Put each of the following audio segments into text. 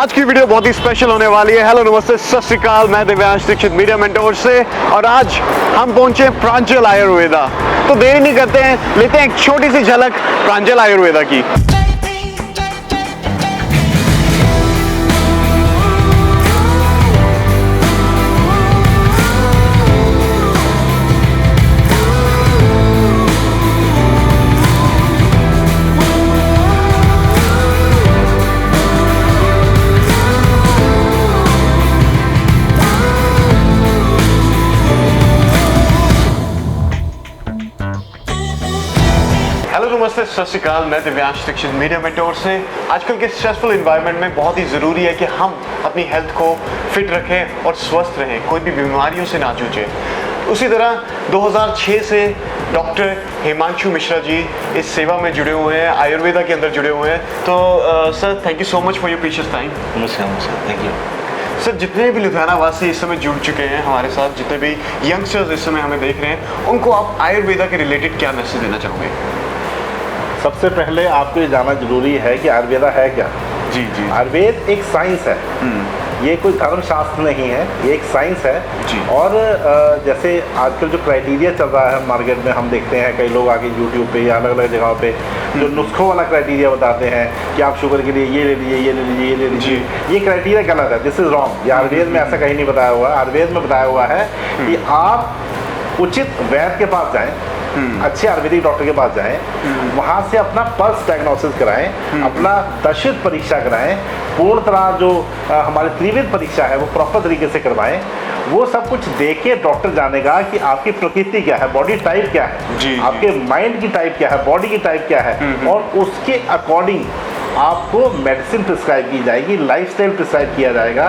आज की वीडियो बहुत ही स्पेशल होने वाली है। हेलो नमस्ते सत श्री अकाल, मैं दिव्यांश दीक्षित मीडिया मेंटोर से, और आज हम पहुंचे प्रांजल आयुर्वेदा। तो देरी नहीं करते हैं, लेते हैं एक छोटी सी झलक प्रांजल आयुर्वेदा की। हेलो नमस्ते सत श्री अकाल, मैं दिव्यांश दीक्षित मीडिया मेंटोर से। आजकल के स्ट्रेसफुल एनवायरनमेंट में बहुत ही ज़रूरी है कि हम अपनी हेल्थ को फिट रखें और स्वस्थ रहें, कोई भी बीमारियों से ना जूझें। उसी तरह 2006 से डॉक्टर हिमांशु मिश्रा जी इस सेवा में जुड़े हुए हैं, आयुर्वेदा के अंदर जुड़े हुए हैं। तो sir, thank you so much for your precious time. नमस्कार, थैंक यू। सर, जितने भी लुधियाना वासी इस समय जुड़ चुके हैं हमारे साथ, जितने भी यंगस्टर्स इस समय हमें देख रहे हैं, उनको आप आयुर्वेदा के रिलेटेड क्या मैसेज देना चाहोगे? सबसे पहले आपको ये जानना जरूरी है कि आयुर्वेदा है क्या। जी जी। आयुर्वेद एक साइंस है, ये कोई धर्मशास्त्र नहीं है, ये एक साइंस है जी। और जैसे आजकल जो क्राइटेरिया चल रहा है मार्केट में, हम देखते हैं कई लोग आके यूट्यूब पे या अलग अलग जगहों पे जो नुस्खों वाला क्राइटेरिया बताते हैं कि आप शुगर के लिए ये ले लीजिए, ये ले लीजिए, ये ले लीजिए, ये क्राइटेरिया गलत है। This is wrong. ये आयुर्वेद में ऐसा कहीं नहीं बताया हुआ है। आयुर्वेद में बताया हुआ है कि आप उचित वैद्य के पास जाएं, अच्छे आयुर्वेदिक डॉक्टर के पास जाएं, वहाँ से अपना पल्स डायग्नोसिस कराएं, अपना दशविध परीक्षा कराएं, पूर्ण तरह जो हमारी त्रिविध परीक्षा है वो प्रॉपर तरीके से करवाएं। वो सब कुछ देख के डॉक्टर जानेगा कि आपकी प्रकृति क्या है, बॉडी टाइप क्या है, जी, आपके माइंड की टाइप क्या है, बॉडी की टाइप क्या है, और उसके अकॉर्डिंग आपको मेडिसिन प्रिस्क्राइब की जाएगी, लाइफस्टाइल प्रिस्क्राइब किया जाएगा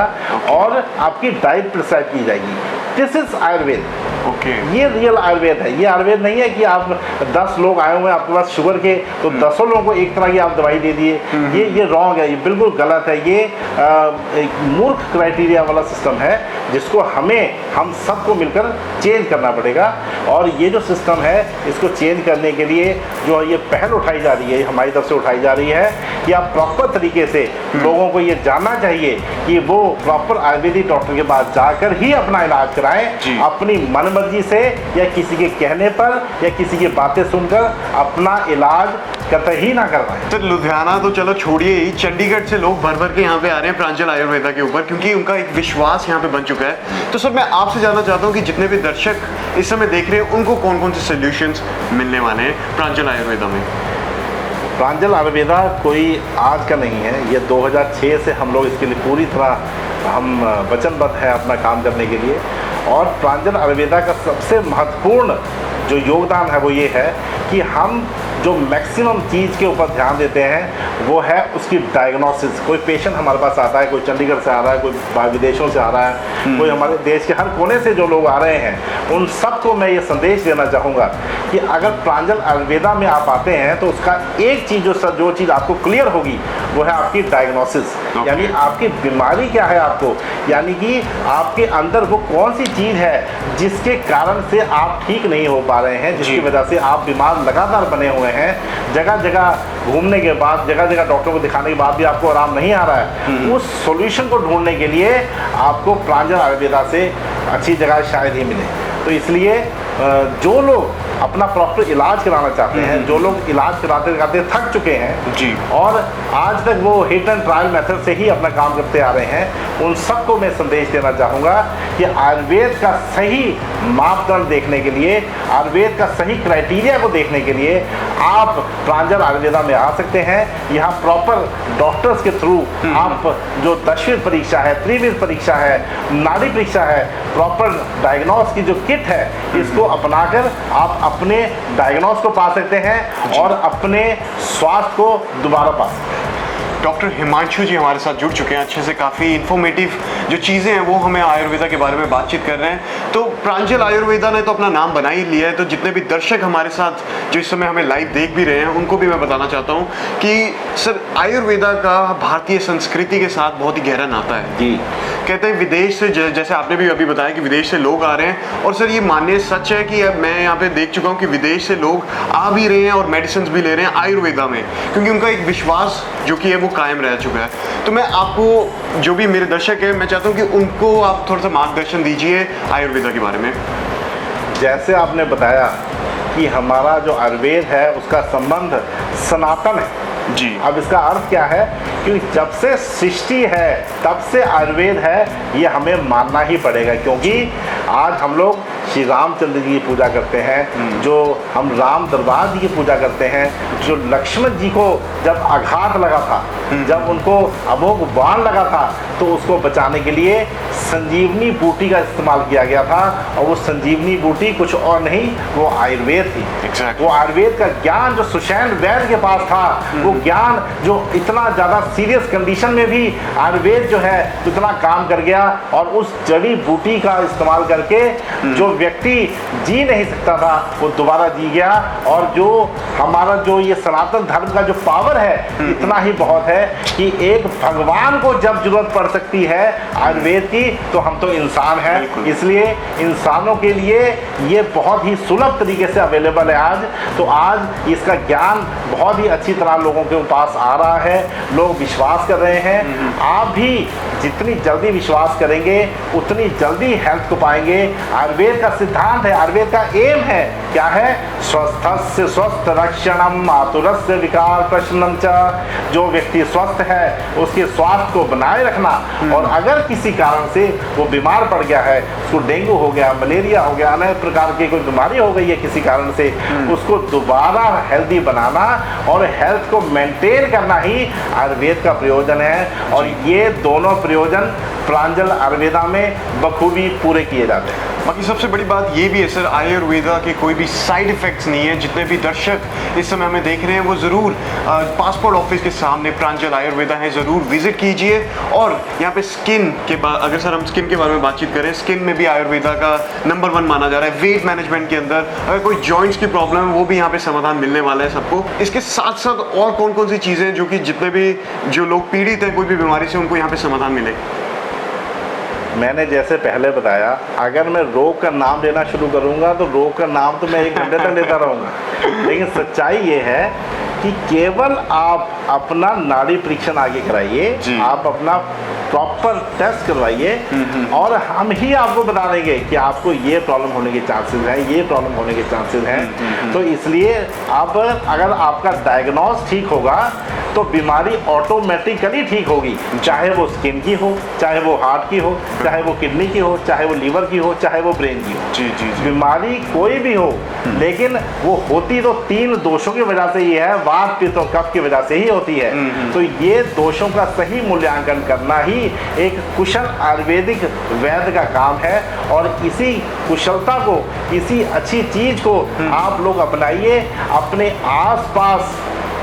और आपकी डाइट प्रिस्क्राइब की जाएगी। This is Ayurveda. ओके। ये रियल आयुर्वेद है। ये आयुर्वेद नहीं है कि आप 10 लोग आए हुए हैं आपके पास शुगर के, तो 10 लोगों को एक तरह की आप दवाई दे दिए। ये रॉन्ग है, ये बिल्कुल गलत है। ये एक मूर्ख क्राइटेरिया वाला सिस्टम है जिसको हम सबको मिलकर चेंज करना पड़ेगा। और ये जो सिस्टम है इसको चेंज करने के लिए जो ये पहल उठाई जा रही है, हमारी तरफ से उठाई जा रही है कि आप प्रॉपर तरीके से लोगों को ये जानना चाहिए कि वो प्रॉपर आयुर्वेदिक डॉक्टर के पास जाकर ही अपना इलाज कराएं। अपनी मनमर्जी से या किसी के कहने पर या किसी की बातें सुनकर अपना इलाज कतई ना करवाएं। तो लुधियाना तो चलो छोड़िए ही, चंडीगढ़ से लोग भर भर के यहाँ पे आ रहे हैं प्रांजल आयुर्वेदा के ऊपर, क्योंकि उनका एक विश्वास यहाँ पे बन चुका है। तो सर, मैं आपसे जानना चाहता हूँ कि जितने भी दर्शक इस समय देख रहे हैं उनको कौन कौन से सोल्यूशंस मिलने वाले हैं प्रांजल आयुर्वेदा में? प्रांजल आयुर्वेदा कोई आज का नहीं है। ये 2006 से हम लोग इसके लिए पूरी तरह हम वचनबद्ध हैं अपना काम करने के लिए। और प्रांजल आयुर्वेदा का सबसे महत्वपूर्ण जो योगदान है वो ये है कि हम जो मैक्सिमम चीज़ के ऊपर ध्यान देते हैं वो है उसकी डायग्नोसिस। कोई पेशेंट हमारे पास आता है, कोई चंडीगढ़ से आ रहा है, कोई विदेशों से आ रहा है, कोई हमारे देश के हर कोने से जो लोग आ रहे हैं, उन सबको मैं ये संदेश देना चाहूँगा कि अगर प्रांजल आयुर्वेदा में आप आते हैं तो उसका एक चीज़ जो चीज़ आपको क्लियर होगी वो है आपकी डायग्नोसिस। यानी आपकी बीमारी क्या है, आपको यानी कि आपके अंदर वो कौन सी चीज़ है जिसके कारण से आप ठीक नहीं हो पा रहे हैं, जिसकी वजह से आप बीमार लगातार बने हुए हैं। जगह जगह घूमने के बाद, जगह जगह डॉक्टर को दिखाने के बाद भी आपको आराम नहीं आ रहा है। उस सॉल्यूशन को ढूंढने के लिए आपको प्रांजल आयुर्वेदा से अच्छी जगह शायद ही मिले। तो इसलिए जो लोग अपना प्रॉपर इलाज कराना चाहते हैं, जो लोग इलाज कराते कराते थक चुके हैं जी, और आज तक वो हिट एंड ट्रायल मेथड से ही अपना काम करते आ रहे हैं, उन सबको मैं संदेश देना चाहूँगा कि आयुर्वेद का सही मापदंड देखने के लिए, आयुर्वेद का सही क्राइटेरिया को देखने के लिए आप प्रांजल आयुर्वेदा में आ सकते हैं। यहाँ प्रॉपर डॉक्टर्स के थ्रू आप जो दशविध परीक्षा है, त्रिविध परीक्षा है, नाड़ी परीक्षा है, प्रॉपर डायग्नोस की जो किट है, इसको अपनाकर आप अपने डायग्नोस को पा सकते हैं और अपने स्वास्थ्य को दोबारा पा सकते हैं। डॉक्टर हिमांशु जी हमारे साथ जुड़ चुके हैं, अच्छे से काफ़ी इन्फॉर्मेटिव जो चीज़ें हैं वो हमें आयुर्वेदा के बारे में बातचीत कर रहे हैं। तो प्रांजल आयुर्वेदा ने तो अपना नाम बना ही लिया है, तो जितने भी दर्शक हमारे साथ जो इस समय हमें लाइव देख भी रहे हैं उनको भी मैं बताना चाहता हूँ कि सर, आयुर्वेदा का भारतीय संस्कृति के साथ बहुत ही गहरा नाता है जी। कहते हैं विदेश से, जैसे आपने भी अभी बताया कि विदेश से लोग आ रहे हैं, और सर ये मानने सच है कि अब मैं यहाँ पे देख चुका हूँ कि विदेश से लोग आ भी रहे हैं और मेडिसिन भी ले रहे हैं आयुर्वेदा में, क्योंकि उनका एक विश्वास जो कि है वो कायम रह चुका है। तो मैं आपको, जो भी मेरे दर्शक हैं, मैं चाहता हूँ कि उनको आप थोड़ा सा मार्गदर्शन दीजिए आयुर्वेदा के बारे में। जैसे आपने बताया कि हमारा जो आयुर्वेद है उसका संबंध सनातन है जी। अब इसका अर्थ क्या है कि जब से सृष्टि है तब से आयुर्वेद है, ये हमें मानना ही पड़ेगा, क्योंकि आज हम लोग श्री रामचंद्र जी की पूजा करते हैं, जो हम राम दरबार जी की पूजा करते हैं, जो लक्ष्मण जी को जब आघात लगा था, जब उनको अमोघ बाण लगा था, तो उसको बचाने के लिए संजीवनी बूटी का इस्तेमाल किया गया था। और वो संजीवनी बूटी कुछ और नहीं, वो आयुर्वेद थी। Exactly. वो आयुर्वेद का ज्ञान जो सुषैण वैद्य के पास था, वो ज्ञान जो इतना ज़्यादा सीरियस कंडीशन में भी आयुर्वेद जो है इतना काम कर गया, और उस जड़ी बूटी का इस्तेमाल करके जो व्यक्ति जी नहीं सकता था वो दोबारा जी गया। और जो हमारा जो ये सनातन धर्म का जो पावर है इतना ही बहुत है कि एक भगवान को जब जरूरत पड़ सकती है आयुर्वेद की, तो हम तो इंसान हैं, इसलिए इंसानों के लिए ये बहुत ही सुलभ तरीके से अवेलेबल है आज। तो आज इसका ज्ञान बहुत ही अच्छी तरह लोगों के पास आ रहा है, लोग विश्वास कर रहे हैं। आप भी जितनी जल्दी विश्वास करेंगे उतनी जल्दी हेल्थ को पाएंगे। आयुर्वेद का सिद्धांत है, आयुर्वेद का एम है, क्या है? स्वस्थस्य स्वस्थ रक्षणम आतुरस्य विकार प्रशमनम च। जो व्यक्ति स्वस्थ है उसके स्वास्थ्य को बनाए रखना, और अगर किसी कारण से वो बीमार पड़ गया है, उसको डेंगू हो गया, मलेरिया हो गया, अनेक प्रकार की कोई बीमारी हो गई है किसी कारण से, उसको दोबारा हेल्दी बनाना और हेल्थ को मेंटेन करना ही आयुर्वेद का प्रयोजन है। और ये दोनों प्रयोजन प्रांजल आयुर्वेदा में बखूबी पूरे किए जाते हैं। बाकी सबसे बड़ी बात ये भी है सर, आयुर्वेदा के कोई भी साइड इफ़ेक्ट्स नहीं है। जितने भी दर्शक इस समय हमें देख रहे हैं वो ज़रूर पासपोर्ट ऑफिस के सामने प्रांजल आयुर्वेदा है, ज़रूर विजिट कीजिए। और यहाँ पे स्किन के बाद, अगर सर हम स्किन के बारे में बातचीत करें, स्किन में भी आयुर्वेदा का नंबर 1 माना जा रहा है। वेट मैनेजमेंट के अंदर अगर कोई जॉइंट्स की प्रॉब्लम है वो भी यहाँ पे समाधान मिलने वाला है सबको। इसके साथ साथ और कौन कौन सी चीज़ें जो कि जितने भी जो लोग पीड़ित हैं कोई भी बीमारी से, उनको यहाँ पे समाधान मिले? मैंने जैसे पहले बताया, अगर मैं रोग का नाम लेना शुरू करूंगा तो रोग का नाम तो मैं 1 घंटे तक लेता रहूंगा, लेकिन सच्चाई ये है कि केवल आप अपना नाड़ी परीक्षण आगे कराइए, आप अपना प्रॉपर टेस्ट करवाइए, और हम ही आपको बता देंगे कि आपको ये प्रॉब्लम होने के चांसेस हैं, ये प्रॉब्लम होने के चांसेस हैं। तो इसलिए अब अगर आपका डायग्नोस ठीक होगा तो बीमारी ऑटोमेटिकली ठीक होगी, चाहे वो स्किन की हो, चाहे वो हार्ट की हो, चाहे वो किडनी की हो, चाहे वो लीवर की हो, चाहे वो ब्रेन की हो। जी। बीमारी कोई भी हो, लेकिन वो होती तो 3 दोषों की वजह से ही है, वात पित्त और कफ की वजह से ही होती है। तो ये दोषों का सही मूल्यांकन करना ही एक कुशल आयुर्वेदिक वैद्य का काम है। और इसी कुशलता को, इसी अच्छी चीज को आप लोग अपनाइए। अपने आसपास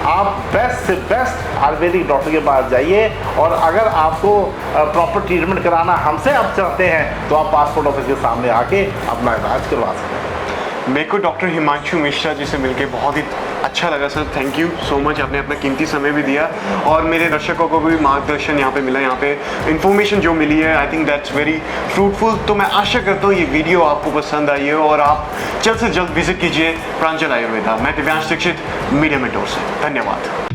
आप बेस्ट से बेस्ट आयुर्वेदिक डॉक्टर के पास जाइए, और अगर आपको प्रॉपर ट्रीटमेंट कराना हमसे आप चाहते हैं तो आप पासपोर्ट ऑफिस के सामने आके अपना इलाज करवा सकते हैं। मेरे को डॉक्टर हिमांशु मिश्रा जी से मिलके बहुत ही अच्छा लगा sir. Thank you so much, आपने अपना कीमती समय भी दिया, और मेरे दर्शकों को भी मार्गदर्शन यहाँ पे मिला, यहाँ पे इन्फॉर्मेशन जो मिली है, I think that's very fruitful. तो मैं आशा करता हूँ ये वीडियो आपको पसंद आई हो और आप जल्द से जल्द विजिट कीजिए प्रांजल आयुर्वेदा। मैं दिव्यांश दीक्षित, मीडिया मेंटोर से, धन्यवाद।